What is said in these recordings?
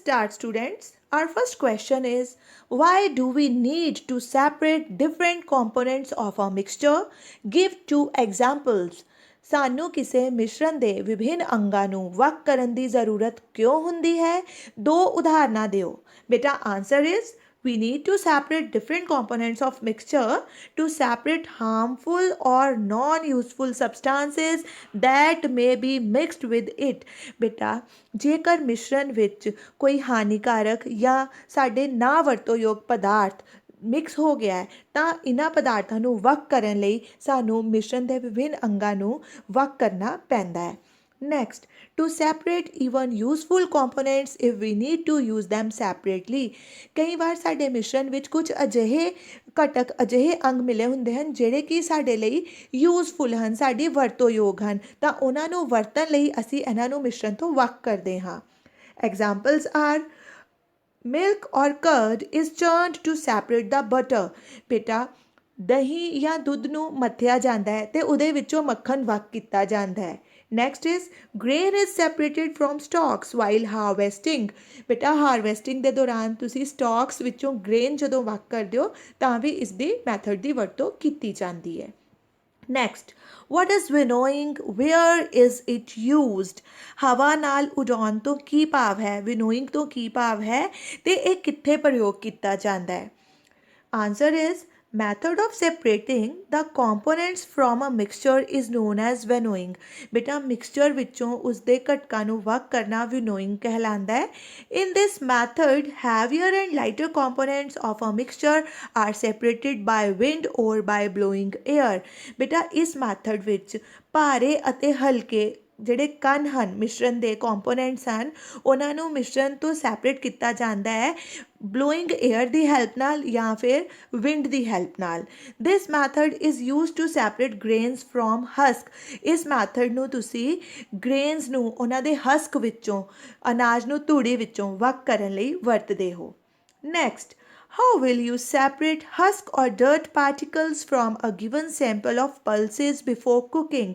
start, students. Our first question is, why do we need to separate different components of a mixture? Give two examples. ਸਾਨੂੰ ਕਿਸੇ ਮਿਸ਼ਰਣ ਦੇ ਵਿਭਿੰਨ ਅੰਗਾਂ ਨੂੰ ਵੱਖ ਕਰਨ ਦੀ ਜ਼ਰੂਰਤ ਕਿਉਂ ਹੁੰਦੀ ਹੈ? ਦੋ ਉਦਾਹਰਨਾਂ ਦਿਓ। ਬੇਟਾ answer is we need to separate different components of mixture to separate harmful or non-useful substances that may be mixed with it. ਬੇਟਾ ਜੇਕਰ ਮਿਸ਼ਰਣ ਵਿੱਚ ਕੋਈ ਹਾਨੀਕਾਰਕ ਜਾਂ ਸਾਡੇ ਨਾ ਵਰਤੋਂਯੋਗ ਪਦਾਰਥ ਮਿਕਸ ਹੋ ਗਿਆ ਹੈ ਤਾਂ ਇਹਨਾਂ ਪਦਾਰਥਾਂ ਨੂੰ ਵੱਖ ਕਰਨ ਲਈ ਸਾਨੂੰ ਮਿਸ਼ਰਣ ਦੇ ਵਿਭਿੰਨ ਅੰਗਾਂ ਨੂੰ ਵੱਖ ਕਰਨਾ ਪੈਂਦਾ ਹੈ। Next, to separate even useful components if we need to use them separately. ਕਈ ਵਾਰ ਸਾਡੇ ਮਿਸ਼ਰਣ ਵਿੱਚ ਕੁਝ ਅਜਿਹੇ ਘਟਕ ਅਜਿਹੇ ਅੰਗ ਮਿਲੇ ਹੁੰਦੇ ਹਨ ਜਿਹੜੇ ਕਿ ਸਾਡੇ ਲਈ ਯੂਜ਼ਫੁਲ ਹਨ, ਸਾਡੀ ਵਰਤੋਂਯੋਗ ਹਨ, ਤਾਂ ਉਹਨਾਂ ਨੂੰ ਵਰਤਣ ਲਈ ਅਸੀਂ ਇਹਨਾਂ ਨੂੰ ਮਿਸ਼ਰਣ ਤੋਂ ਵੱਖ ਕਰਦੇ ਹਾਂ। Examples are milk or curd is churned to separate the butter. ਬੇਟਾ ਦਹੀਂ ਜਾਂ ਦੁੱਧ ਨੂੰ ਮੱਥਿਆ ਜਾਂਦਾ ਹੈ ਤੇ ਉਹਦੇ ਵਿੱਚੋਂ ਮੱਖਣ ਵੱਖ ਕੀਤਾ ਜਾਂਦਾ ਹੈ। Next is grain is separated from stalks while harvesting. ਬੇਟਾ ਹਾਰਵੈਸਟਿੰਗ ਦੇ ਦੌਰਾਨ ਤੁਸੀਂ ਸਟਾਕਸ ਵਿੱਚੋਂ ਗ੍ਰੇਨ ਜਦੋਂ ਵੱਖ ਕਰਦੇ ਹੋ ਤਾਂ ਵੀ ਇਸ ਦੀ ਮੈਥਡ ਦੀ ਵਰਤੋਂ ਕੀਤੀ ਜਾਂਦੀ ਹੈ। Next, what is winnowing? Where is it used? ਹਵਾ ਨਾਲ ਉਡਾਉਣ ਤੋਂ ਕੀ ਭਾਵ ਹੈ? ਵਿਨੋਇੰਗ ਤੋਂ ਕੀ ਭਾਵ ਹੈ ਤੇ ਇਹ ਕਿੱਥੇ ਪ੍ਰਯੋਗ ਕੀਤਾ ਜਾਂਦਾ ਹੈ? Answer is method of separating the components from a mixture is known as winnowing. ਬੇਟਾ ਮਿਕਸਚਰ ਵਿੱਚੋਂ ਉਸਦੇ ਘਟਕਾਂ ਨੂੰ ਵੱਖ ਕਰਨਾ winnowing ਕਹਿਲਾਂਦਾ ਹੈ। In this method, heavier and lighter components of a mixture are separated by wind or by blowing air. ਬੇਟਾ ਇਸ method ਵਿੱਚ ਭਾਰੇ ਅਤੇ ਹਲਕੇ ਜਿਹੜੇ ਕਣ ਹਨ ਮਿਸ਼ਰਣ ਦੇ ਕੰਪੋਨੈਂਟਸ ਹਨ ਉਹਨਾਂ ਨੂੰ ਮਿਸ਼ਰਣ ਤੋਂ ਸੈਪਰੇਟ ਕੀਤਾ ਜਾਂਦਾ ਹੈ ਬਲੋਇੰਗ ਏਅਰ ਦੀ ਹੈਲਪ ਨਾਲ ਜਾਂ ਫਿਰ ਵਿੰਡ ਦੀ ਹੈਲਪ ਨਾਲ। This method is use to separate grains from husk. ਇਸ ਮੈਥਡ ਨੂੰ ਤੁਸੀਂ ਗ੍ਰੇਨਸ ਨੂੰ ਉਹਨਾਂ ਦੇ ਹਸਕ ਵਿੱਚੋਂ ਅਨਾਜ ਨੂੰ ਧੂੜੀ ਵਿੱਚੋਂ ਵੱਖ ਕਰਨ ਲਈ ਵਰਤਦੇ ਹੋ। Next, how will you separate husk or dirt particles from a given sample of pulses before cooking?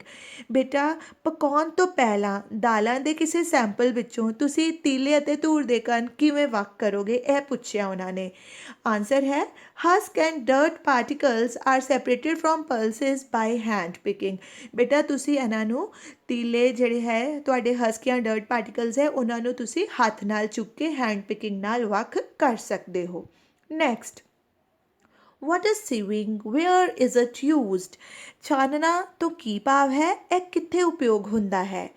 ਬੇਟਾ ਪਕਾਉਣ ਤੋਂ ਪਹਿਲਾਂ ਦਾਲਾਂ ਦੇ ਕਿਸੇ ਸੈਂਪਲ ਵਿੱਚੋਂ ਤੁਸੀਂ ਤੀਲੇ ਅਤੇ ਧੂੜ ਦੇ ਕਣ ਕਿਵੇਂ ਵੱਖ ਕਰੋਗੇ ਇਹ ਪੁੱਛਿਆ ਉਹਨਾਂ ਨੇ। ਆਨਸਰ ਹੈ husk and dirt particles are separated from pulses by hand picking. ਬੇਟਾ ਤੁਸੀਂ ਇਹਨਾਂ ਨੂੰ ਤੀਲੇ ਜਿਹੜੇ ਹੈ ਤੁਹਾਡੇ ਹਸਕ ਜਾਂ ਡਰਟ ਪਾਰਟੀਕਲਸ ਹੈ ਉਹਨਾਂ ਨੂੰ ਤੁਸੀਂ ਹੱਥ ਨਾਲ ਚੁੱਕ ਕੇ ਹੈਂਡ ਪਿਕਿੰਗ ਨਾਲ ਵੱਖ ਕਰ ਸਕਦੇ ਹੋ। Next, what is sieving? Where is it used? ਛਾਨਣਾ ਤੋਂ ਕੀ ਭਾਵ ਹੈ? ਇਹ ਕਿੱਥੇ ਉਪਯੋਗ ਹੁੰਦਾ ਹੈ?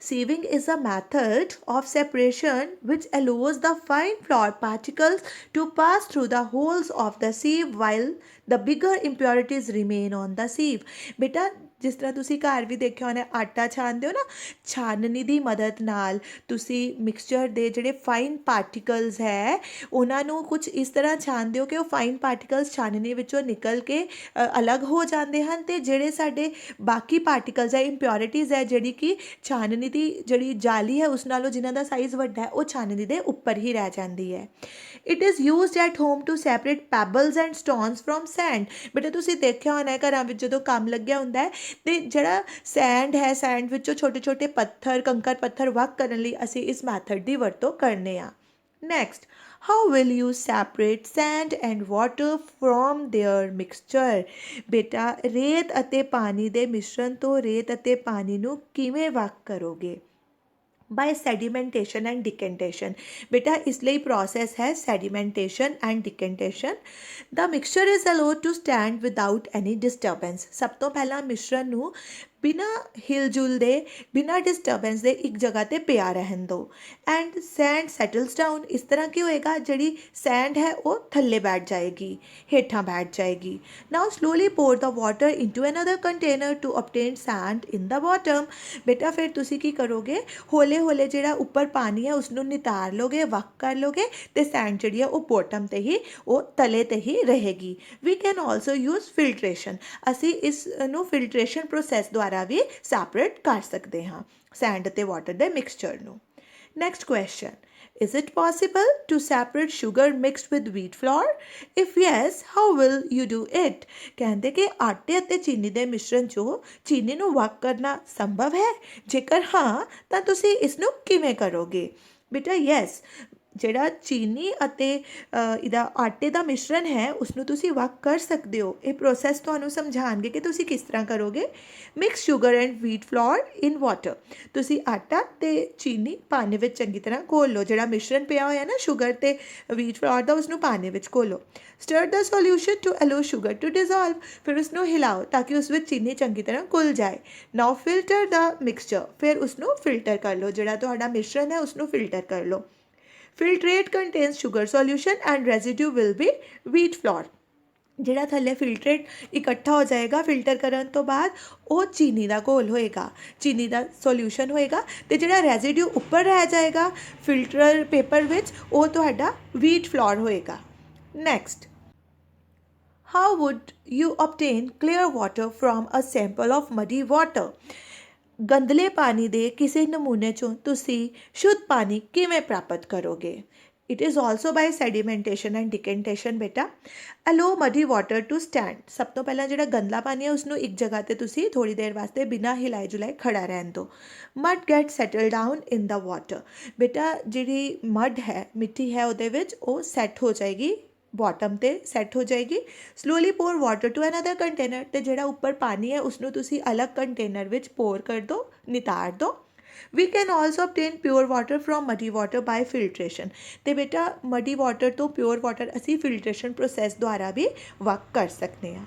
Sieving is a method of separation which allows the fine flour particles to pass through the holes of the sieve while the bigger impurities remain on the sieve. ਬੇਟਾ ਜਿਸ ਤਰ੍ਹਾਂ ਤੁਸੀਂ ਘਰ ਵੀ ਦੇਖਿਆ ਹੋਣਾ ਆਟਾ ਛਾਣਦੇ ਹੋ ਨਾ, ਛਾਨਣੀ ਦੀ ਮਦਦ ਨਾਲ ਤੁਸੀਂ ਮਿਕਸਚਰ ਦੇ ਜਿਹੜੇ ਫਾਈਨ ਪਾਰਟੀਕਲਸ ਹੈ ਉਹਨਾਂ ਨੂੰ ਕੁਝ ਇਸ ਤਰ੍ਹਾਂ ਛਾਣਦੇ ਹੋ ਕਿ ਉਹ ਫਾਈਨ ਪਾਰਟੀਕਲਸ ਛਾਨਣੀ ਵਿੱਚੋਂ ਨਿਕਲ ਕੇ ਅਲੱਗ ਹੋ ਜਾਂਦੇ ਹਨ ਅਤੇ ਜਿਹੜੇ ਸਾਡੇ ਬਾਕੀ ਪਾਰਟੀਕਲਸ ਹੈ ਇੰਪਿਓਰਿਟੀਜ਼ ਹੈ ਜਿਹੜੀ ਕਿ ਛਾਨਣੀ ਦੀ ਜਿਹੜੀ ਜਾਲੀ ਹੈ ਉਸ ਨਾਲੋਂ ਜਿਨ੍ਹਾਂ ਦਾ ਸਾਈਜ਼ ਵੱਡਾ ਹੈ ਉਹ ਛਾਨਣੀ ਦੇ ਉੱਪਰ ਹੀ ਰਹਿ ਜਾਂਦੀ ਹੈ। It is used at home to separate pebbles and stones from sand. ਬੇਟਾ ਤੁਸੀਂ ਦੇਖਿਆ ਹੋਣਾ ਘਰਾਂ ਵਿੱਚ ਜਦੋਂ ਕੰਮ ਲੱਗਿਆ ਹੁੰਦਾ ਹੈ ਤੇ ਜਿਹੜਾ ਸੈਂਡ ਹੈ ਸੈਂਡ ਵਿੱਚੋਂ ਛੋਟੇ ਛੋਟੇ ਪੱਥਰ ਕੰਕਰ ਪੱਥਰ ਵੱਖ ਕਰਨ ਲਈ ਅਸੀਂ ਇਸ ਮੈਥਡ ਦੀ ਵਰਤੋਂ ਕਰਨੇ ਆ। Next, how will you separate send and water from there mixture? ਬੇਟਾ ਰੇਤ ਅਤੇ ਪਾਣੀ ਦੇ ਮਿਸ਼ਰਣ ਤੋਂ ਰੇਤ ਅਤੇ ਪਾਣੀ ਨੂੰ ਕਿਵੇਂ ਵੱਖ ਕਰੋਗੇ? by sedimentation and decantation. ਬੇਟਾ ਇਸ ਲਈ ਪ੍ਰੋਸੈਸ ਹੈ sedimentation and decantation. The mixture is allowed to stand without any disturbance. ਸਭ ਤੋਂ ਪਹਿਲਾਂ ਮਿਸ਼ਰਣ ਨੂੰ ਬਿਨਾਂ ਹਿਲਜੁਲ ਦੇ ਬਿਨਾਂ ਡਿਸਟਰਬੈਂਸ ਦੇ ਇੱਕ ਜਗ੍ਹਾ 'ਤੇ ਪਿਆ ਰਹਿਣ ਦਿਓ ਐਂਡ ਸੈਂਡ ਸੈਟਲਸ ਡਾਊਨ। ਇਸ ਤਰ੍ਹਾਂ ਕੀ ਹੋਏਗਾ ਜਿਹੜੀ ਸੈਂਡ ਹੈ ਉਹ ਥੱਲੇ ਬੈਠ ਜਾਏਗੀ ਹੇਠਾਂ ਬੈਠ ਜਾਏਗੀ। Now slowly pour the water into another container to obtain sand in the bottom. ਬੇਟਾ ਫਿਰ ਤੁਸੀਂ ਕੀ ਕਰੋਗੇ ਹੌਲੇ ਹੌਲੇ ਜਿਹੜਾ ਉੱਪਰ ਪਾਣੀ ਹੈ ਉਸਨੂੰ ਨਿਤਾਰ ਲੋਗੇ ਵੱਖ ਕਰ ਲੋਗੇ ਅਤੇ ਸੈਂਡ ਜਿਹੜੀ ਹੈ ਉਹ ਬੋਟਮ 'ਤੇ ਹੀ ਉਹ ਤਲੇ 'ਤੇ ਹੀ ਰਹੇਗੀ। We can also use filtration. ਅਸੀਂ ਇਸ ਨੂੰ ਫਿਲਟਰੇਸ਼ਨ ਪ੍ਰੋਸੈਸ ਦੁਆਰਾ ਵੀ ਸੈਪਰੇਟ ਕਰ ਸਕਦੇ ਹਾਂ ਸੈਂਡ ਅਤੇ ਵਾਟਰ ਦੇ ਮਿਕਸਚਰ ਨੂੰ। Next question, is it possible to separate sugar mixed with wheat flour? If yes, how will you do it? ਕਹਿੰਦੇ ਕਿ ਆਟੇ ਅਤੇ ਚੀਨੀ ਦੇ ਮਿਸ਼ਰਣ 'ਚੋਂ ਚੀਨੀ ਨੂੰ ਵੱਖ ਕਰਨਾ ਸੰਭਵ ਹੈ? ਜੇਕਰ ਹਾਂ ਤਾਂ ਤੁਸੀਂ ਇਸ ਨੂੰ ਕਿਵੇਂ ਕਰੋਗੇ? ਬੇਟਾ ਯੈਸ, ਜਿਹੜਾ ਚੀਨੀ ਅਤੇ ਇਹਦਾ ਆਟੇ ਦਾ ਮਿਸ਼ਰਣ ਹੈ ਉਸਨੂੰ ਤੁਸੀਂ ਵੱਖ ਕਰ ਸਕਦੇ ਹੋ। ਇਹ ਪ੍ਰੋਸੈਸ ਤੁਹਾਨੂੰ ਸਮਝਾਉਣਗੇ ਕਿ ਤੁਸੀਂ ਕਿਸ ਤਰ੍ਹਾਂ ਕਰੋਗੇ। Mix sugar and wheat flour in water. ਤੁਸੀਂ ਆਟਾ ਅਤੇ ਚੀਨੀ ਪਾਣੀ ਵਿੱਚ ਚੰਗੀ ਤਰ੍ਹਾਂ ਘੋਲ ਲਓ। ਜਿਹੜਾ ਮਿਸ਼ਰਣ ਪਿਆ ਹੋਇਆ ਨਾ ਸ਼ੂਗਰ ਅਤੇ ਵੀਟ ਫਲੋਰ ਦਾ, ਉਸਨੂੰ ਪਾਣੀ ਵਿੱਚ ਘੋਲੋ। Stir the solution to allow sugar to dissolve. ਫਿਰ ਉਸਨੂੰ ਹਿਲਾਓ ਤਾਂ ਕਿ ਉਸ ਵਿੱਚ ਚੀਨੀ ਚੰਗੀ ਤਰ੍ਹਾਂ ਘੁਲ ਜਾਏ। ਨਾਓ ਫਿਲਟਰ ਦਾ ਮਿਕਸਚਰ। ਫਿਰ ਉਸਨੂੰ ਫਿਲਟਰ ਕਰ ਲਓ। ਜਿਹੜਾ ਤੁਹਾਡਾ ਮਿਸ਼ਰਣ ਹੈ ਉਸਨੂੰ ਫਿਲਟਰ ਕਰ ਲਓ। Filtrate contains sugar solution and residue will be wheat flour. ਜਿਹੜਾ ਥੱਲੇ ਫਿਲਟਰੇਟ ਇਕੱਠਾ ਹੋ ਜਾਏਗਾ ਫਿਲਟਰ ਕਰਨ ਤੋਂ ਬਾਅਦ, ਉਹ ਚੀਨੀ ਦਾ ਘੋਲ ਹੋਏਗਾ, ਚੀਨੀ ਦਾ ਸੋਲਿਊਸ਼ਨ ਹੋਏਗਾ। ਅਤੇ ਜਿਹੜਾ ਰੈਜ਼ੀਡਿਊ ਉੱਪਰ ਰਹਿ ਜਾਏਗਾ ਫਿਲਟਰ ਪੇਪਰ ਵਿੱਚ, ਉਹ ਤੁਹਾਡਾ ਵੀਟ ਫਲੋਰ ਹੋਏਗਾ। Next, how wood you obtain clear water from a sample of muddy water? ਗੰਦਲੇ ਪਾਣੀ ਦੇ ਕਿਸੇ ਨਮੂਨੇ 'ਚੋਂ ਤੁਸੀਂ ਸ਼ੁੱਧ ਪਾਣੀ ਕਿਵੇਂ ਪ੍ਰਾਪਤ ਕਰੋਗੇ? It is also by sedimentation and decantation ਬੇਟਾ। Allow muddy water to stand. ਸਭ ਤੋਂ ਪਹਿਲਾਂ ਜਿਹੜਾ ਗੰਦਲਾ ਪਾਣੀ ਹੈ ਉਸਨੂੰ ਇੱਕ ਜਗ੍ਹਾ 'ਤੇ ਤੁਸੀਂ ਥੋੜ੍ਹੀ ਦੇਰ ਵਾਸਤੇ ਬਿਨਾਂ ਹਿਲਾਏ ਜੁਲਾਏ ਖੜਾ ਰਹਿਣ ਦਿਓ। ਮਡ ਗੈਟ ਸੈਟਲ ਡਾਊਨ ਇਨ ਦਾ ਵਾਟਰ। ਬੇਟਾ ਜਿਹੜੀ ਮਡ ਹੈ, ਮਿੱਟੀ ਹੈ, ਉਹਦੇ ਵਿੱਚ ਉਹ ਸੈੱਟ ਹੋ ਜਾਏਗੀ, ਬੋਟਮ 'ਤੇ ਸੈੱਟ ਹੋ ਜਾਏਗੀ। Slowly pour water to another container. ਅਤੇ ਜਿਹੜਾ ਉੱਪਰ ਪਾਣੀ ਹੈ ਉਸਨੂੰ ਤੁਸੀਂ ਅਲੱਗ ਕੰਟੇਨਰ ਵਿੱਚ ਪੋਰ ਕਰ ਦਿਓ, ਨਿਤਾਰ ਦਿਓ। We can also obtain pure water from muddy water by filtration. ਅਤੇ ਬੇਟਾ ਮਡੀ ਵਾਟਰ ਤੋਂ ਪਿਓਰ ਵਾਟਰ ਅਸੀਂ ਫਿਲਟਰੇਸ਼ਨ ਪ੍ਰੋਸੈਸ ਦੁਆਰਾ ਵੀ ਵੱਖ ਕਰ ਸਕਦੇ ਹਾਂ।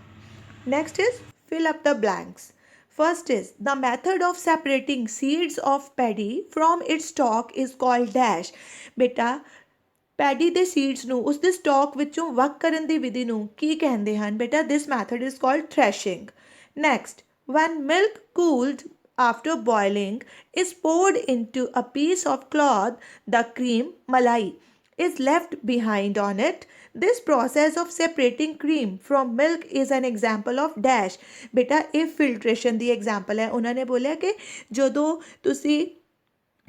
Next is fill up the blanks. First is the method of separating seeds of paddy from its stalk is called dash. ਬੇਟਾ ਪੈਡੀ ਦੇ ਸੀਡਸ ਨੂੰ ਉਸਦੇ ਸਟਾਕ ਵਿੱਚੋਂ ਵੱਖ ਕਰਨ ਦੀ ਵਿਧੀ ਨੂੰ ਕੀ ਕਹਿੰਦੇ ਹਨ? ਬੇਟਾ this method is called threshing. Next, when milk cooled after boiling is poured into a piece of cloth, the cream malai is left behind on it. This process of separating cream from milk is an example of dash. ਬੇਟਾ ਇਹ filtration ਦੀ example ਹੈ। ਉਹਨਾਂ ਨੇ ਬੋਲਿਆ ਕਿ ਜਦੋਂ ਤੁਸੀਂ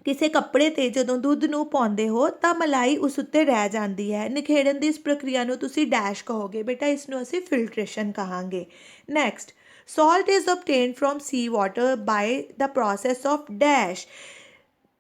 ਕਿਸੇ ਕੱਪੜੇ 'ਤੇ ਜਦੋਂ ਦੁੱਧ ਨੂੰ ਪਾਉਂਦੇ ਹੋ ਤਾਂ ਮਲਾਈ ਉਸ ਉੱਤੇ ਰਹਿ ਜਾਂਦੀ ਹੈ। ਨਿਖੇੜਨ ਦੀ ਇਸ ਪ੍ਰਕਿਰਿਆ ਨੂੰ ਤੁਸੀਂ ਡੈਸ਼ ਕਹੋਗੇ। ਬੇਟਾ ਇਸ ਨੂੰ ਅਸੀਂ ਫਿਲਟਰੇਸ਼ਨ ਕਹਾਂਗੇ। Next, salt is obtained from sea water by the process of dash.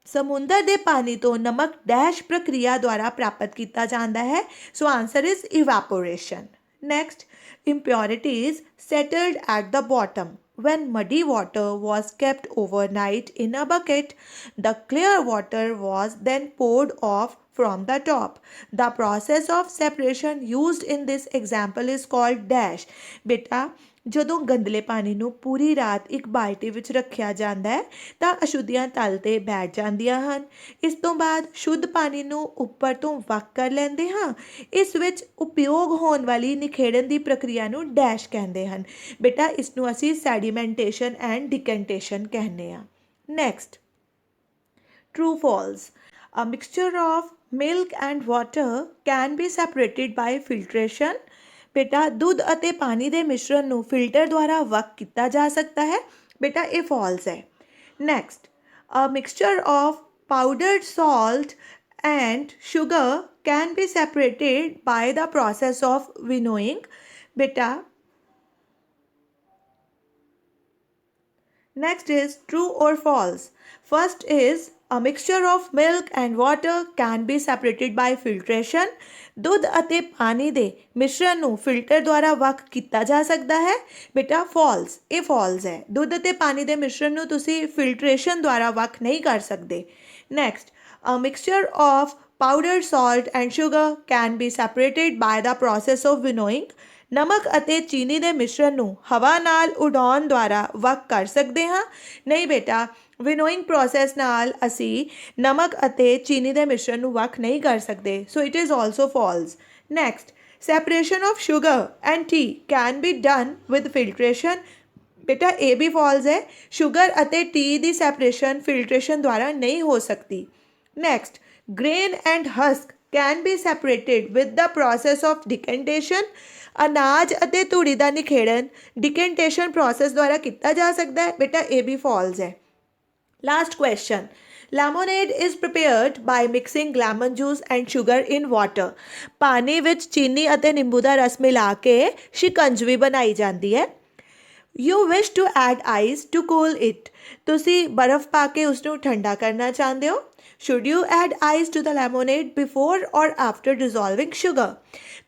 ਸਮੁੰਦਰ ਦੇ ਪਾਣੀ ਤੋਂ ਨਮਕ ਡੈਸ਼ ਪ੍ਰਕਿਰਿਆ ਦੁਆਰਾ ਪ੍ਰਾਪਤ ਕੀਤਾ ਜਾਂਦਾ ਹੈ। So answer is evaporation. Next, impurities settled at the bottom. When muddy water was kept overnight in a bucket, the clear water was then poured off from the top. The process of separation used in this example is called dash. ਬੇਟਾ ਜਦੋਂ ਗੰਦਲੇ ਪਾਣੀ ਨੂੰ ਪੂਰੀ ਰਾਤ ਇੱਕ ਬਾਲਟੀ ਵਿੱਚ ਰੱਖਿਆ ਜਾਂਦਾ ਹੈ ਤਾਂ ਅਸ਼ੁੱਧੀਆਂ ਤਲ 'ਤੇ ਬੈਠ ਜਾਂਦੀਆਂ ਹਨ। ਇਸ ਤੋਂ ਬਾਅਦ ਸ਼ੁੱਧ ਪਾਣੀ ਨੂੰ ਉੱਪਰ ਤੋਂ ਵੱਖ ਕਰ ਲੈਂਦੇ ਹਾਂ। ਇਸ ਵਿੱਚ ਉਪਯੋਗ ਹੋਣ ਵਾਲੀ ਨਿਖੇੜਨ ਦੀ ਪ੍ਰਕਿਰਿਆ ਨੂੰ ਡੈਸ਼ ਕਹਿੰਦੇ ਹਨ। ਬੇਟਾ ਇਸ ਨੂੰ ਅਸੀਂ ਸੈਡੀਮੈਂਟੇਸ਼ਨ ਐਂਡ ਡਿਕੈਂਟੇਸ਼ਨ ਕਹਿੰਦੇ ਹਾਂ। Next, true false. A mixture of milk and water can be separated by filtration. ਬੇਟਾ ਦੁੱਧ ਅਤੇ ਪਾਣੀ ਦੇ ਮਿਸ਼ਰਣ ਨੂੰ ਫਿਲਟਰ ਦੁਆਰਾ ਵੱਖ ਕੀਤਾ ਜਾ ਸਕਦਾ ਹੈ। ਬੇਟਾ ਇਹ ਫਾਲਸ ਹੈ। Next, a mixture of powdered salt and sugar can be separated by the process of winnowing. ਬੇਟਾ next is true or false. First is a mixture of milk and water can be separated by filtration. ਦੁੱਧ ਅਤੇ ਪਾਣੀ ਦੇ ਮਿਸ਼ਰਣ ਨੂੰ filter ਦੁਆਰਾ ਵੱਖ ਕੀਤਾ ਜਾ ਸਕਦਾ ਹੈ। ਬੇਟਾ ਫਾਲਸ, ਇਹ ਫਾਲਸ ਹੈ। ਦੁੱਧ ਅਤੇ ਪਾਣੀ ਦੇ ਮਿਸ਼ਰਣ ਨੂੰ ਤੁਸੀਂ ਫਿਲਟਰੇਸ਼ਨ ਦੁਆਰਾ ਵੱਖ ਨਹੀਂ ਕਰ ਸਕਦੇ। Next, a mixture of powdered salt and sugar can be separated by the process of winnowing. ਨਮਕ ਅਤੇ ਚੀਨੀ ਦੇ ਮਿਸ਼ਰਣ ਨੂੰ ਹਵਾ ਨਾਲ ਉਡਾਉਣ ਦੁਆਰਾ ਵੱਖ ਕਰ ਸਕਦੇ ਹਾਂ। ਨਹੀਂ ਬੇਟਾ, ਵਿਨੋਇੰਗ ਪ੍ਰੋਸੈਸ ਨਾਲ ਅਸੀਂ ਨਮਕ ਅਤੇ ਚੀਨੀ ਦੇ ਮਿਸ਼ਰਣ ਨੂੰ ਵੱਖ ਨਹੀਂ ਕਰ ਸਕਦੇ। So it is also false. Next, separation of sugar and tea can be done with filtration. ਬੇਟਾ ਇਹ ਵੀ ਫਾਲਸ ਹੈ। ਸ਼ੂਗਰ ਅਤੇ ਟੀ ਦੀ ਸੈਪਰੇਸ਼ਨ ਫਿਲਟਰੇਸ਼ਨ ਦੁਆਰਾ ਨਹੀਂ ਹੋ ਸਕਦੀ। Next, grain and husk can be separated with the process of decantation. ਅਨਾਜ ਅਤੇ ਧੂੜੀ ਦਾ ਨਿਖੇੜਨ ਡਿਕੈਂਟੇਸ਼ਨ ਪ੍ਰੋਸੈਸ ਦੁਆਰਾ ਕੀਤਾ ਜਾ ਸਕਦਾ ਹੈ। ਬੇਟਾ ਇਹ ਵੀ ਫਾਲਸ ਹੈ। Last question, lemonade is prepared by mixing lemon juice and sugar in water. ਪਾਣੀ ਵਿੱਚ ਚੀਨੀ ਅਤੇ ਨਿੰਬੂ ਦਾ ਰਸ ਮਿਲਾ ਕੇ ਸ਼ਿਕੰਜਵੀ ਬਣਾਈ ਜਾਂਦੀ ਹੈ। You wish to add ice to cool it. ਤੁਸੀਂ ਬਰਫ਼ ਪਾ ਕੇ ਉਸਨੂੰ ਠੰਡਾ ਕਰਨਾ ਚਾਹੁੰਦੇ ਹੋ। Should you add ice to the lemonade before or after dissolving sugar?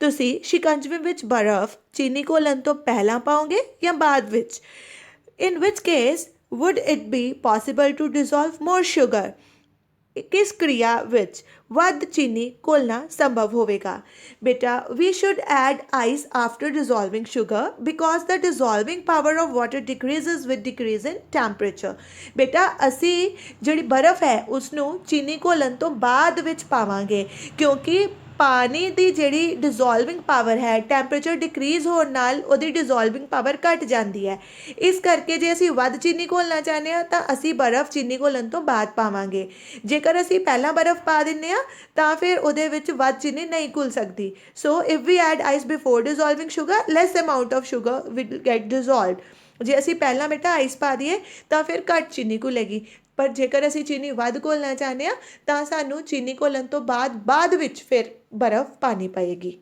ਤੁਸੀਂ ਸ਼ਿਕੰਜਵੀ ਵਿੱਚ ਬਰਫ਼ ਚੀਨੀ ਘੋਲਣ ਤੋਂ ਪਹਿਲਾਂ ਪਾਓਗੇ ਜਾਂ ਬਾਅਦ ਵਿੱਚ? In which case would it be possible to dissolve more sugar? ਕਿਸ क्रिया ਵਿੱਚ ਵੱਧ ਚੀਨੀ ਘੋਲਣਾ ਸੰਭਵ ਹੋਵੇਗਾ? ਬੇਟਾ, we should add ice after dissolving sugar because the dissolving power of water decreases with decrease in temperature. ਬੇਟਾ, ਅਸੀਂ ਜਿਹੜੀ ਬਰਫ਼ ਹੈ ਉਸ ਨੂੰ ਚੀਨੀ ਘੋਲਣ ਤੋਂ ਬਾਅਦ ਵਿੱਚ ਪਾਵਾਂਗੇ ਕਿਉਂਕਿ ਪਾਣੀ ਦੀ ਜਿਹੜੀ ਡਿਜ਼ੋਲਵਿੰਗ ਪਾਵਰ ਹੈ ਟੈਂਪਰੇਚਰ ਡਿਕਰੀਜ਼ ਹੋਣ ਨਾਲ ਉਹਦੀ ਡਿਜ਼ੋਲਵਿੰਗ ਪਾਵਰ ਘਟ ਜਾਂਦੀ ਹੈ। ਇਸ ਕਰਕੇ ਜੇ ਅਸੀਂ ਵੱਧ ਚੀਨੀ ਘੋਲਣਾ ਚਾਹੁੰਦੇ ਹਾਂ ਤਾਂ ਅਸੀਂ ਬਰਫ਼ ਚੀਨੀ ਘੋਲਣ ਤੋਂ ਬਾਅਦ ਪਾਵਾਂਗੇ। ਜੇਕਰ ਅਸੀਂ ਪਹਿਲਾਂ ਬਰਫ਼ ਪਾ ਦਿੰਦੇ ਹਾਂ ਤਾਂ ਫਿਰ ਉਹਦੇ ਵਿੱਚ ਵੱਧ ਚੀਨੀ ਨਹੀਂ ਘੁਲ ਸਕਦੀ। So if we add ice before dissolving sugar less amount of sugar will get dissolved. ਜੇ ਅਸੀਂ ਪਹਿਲਾਂ ਬੇਟਾ ਆਈਸ ਪਾ ਦਈਏ ਤਾਂ ਫਿਰ ਘੱਟ ਚੀਨੀ ਘੁਲੇਗੀ, ਪਰ ਜੇਕਰ ਅਸੀਂ ਚੀਨੀ ਵੱਧ ਘੋਲਣਾ ਚਾਹੁੰਦੇ ਹਾਂ ਤਾਂ ਸਾਨੂੰ ਚੀਨੀ ਘੋਲਣ ਤੋਂ ਬਾਅਦ ਵਿੱਚ ਫਿਰ ਬਰਫ਼ ਪਾਣੀ ਪਏਗੀ।